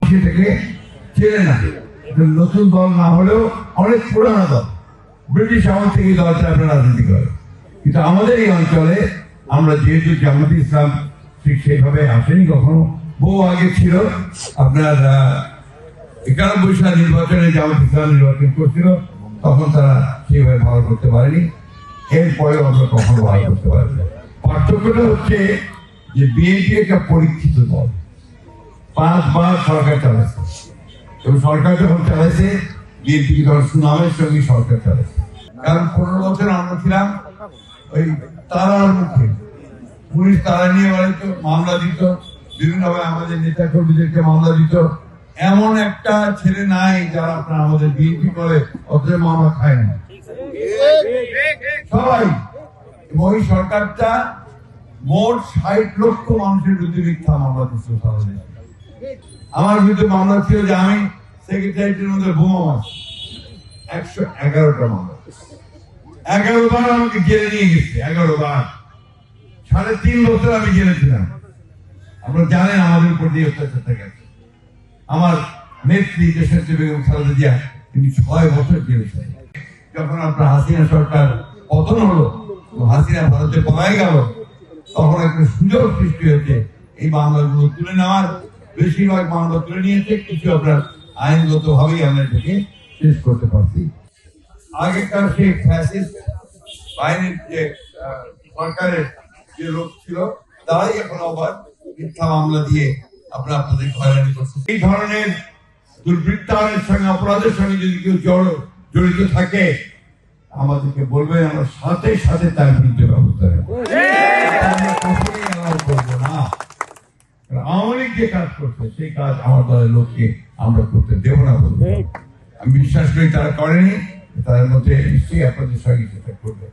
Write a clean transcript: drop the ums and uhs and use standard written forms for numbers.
সেটাকে চেনে না। নতুন দল না হলেও অনেক পুরানো দল, ব্রিটিশ আমল থেকে দলটা আপনার রাজনীতি করে। কিন্তু আমাদের এই অঞ্চলে আমরা যেহেতু জামাতে ইসলাম ঠিক সেইভাবে আসেনি কখনো, বহু আগে ছিল আপনার 91 সাল নির্বাচনে জামাত ইসলাম নির্বাচন করছিল, তখন তারা সেইভাবে ভালো করতে পারেনি, এরপরেও আমরা কখনো ভালো করতে পারিনি। পার্থক্যটা হচ্ছে যে বিএনপি একটা পরীক্ষিত দল, 5 বার সরকার চালাচ্ছে, এবং সরকার যখন চালাইছে বিএনপি তখন সুনামের সঙ্গে সরকার চালাচ্ছে। কারণ 15 বছর আমরা ছিলাম ওই তারার মুখে, পুলিশ তারা নিয়ে বেড়াইতো, মামলা দিত, বিভিন্নভাবে আমাদের নেতা কর্মীদেরকে মামলা দিত। এমন একটা ছেলে নাই যারা আপনার আমাদের বিএনপি করে অথচ মামলা খায় না, সবাই। ওই সরকারটা মোট 60 লক্ষ মানুষের বিরুদ্ধে মিথ্যা মামলা দিচ্ছে। আমার বিরুদ্ধে মামলা ছিল যে আমি সেক্রেটারিয়েটের মধ্যে বোমা মারছি, 111টা মামলা, 11 বার আমাকে জেলে নিয়ে গেছে, 11 বার। 3.5 বছর আমি জেলে ছিলাম। আপনারা জানেন আমাদের উপর দিয়ে অত্যাচার গেছে। আমার নেত্রী দেশনেত্রী বেগম খালেদা জিয়া তিনি 6 বছর জেলে ছিলেন। যখন আপনার হাসিনা সরকার পতন হলো, হাসিনা ভারতে পলাই গেল, তখন একটা সুযোগ সৃষ্টি হয়েছে এই মামলাগুলো তুলে নেওয়ার। বেশিরভাগ মামলা তুলে নিয়েছে, কিছু আপনার আইনগত ভাবেই আমরা এটাকে শেষ করতে পারছি। আগেকার সেই ফ্যাসিস্ট বাহিনীর যে সরকারের যে লোক ছিল, তারাই এখন আবার মিথ্যা মামলা দিয়ে আপনাদের হয়রানি করছে। এই ধরনের দুর্বৃত্তায়নের সঙ্গে, অপরাধের সঙ্গে যদি কেউ জড়িত থাকে আমাদেরকে বলবেন, আমরা সাথে সাথে তার বিরুদ্ধে ব্যবস্থা নেব। করবো না। আওয়ামী লীগ যে কাজ করছে সেই কাজ আমার দলের লোককে আমরা করতে দেব না বলবো। আমি বিশ্বাস করি তারা করেনি, তাদের মধ্যে নিশ্চয়ই আপনাদের সঙ্গে করবে।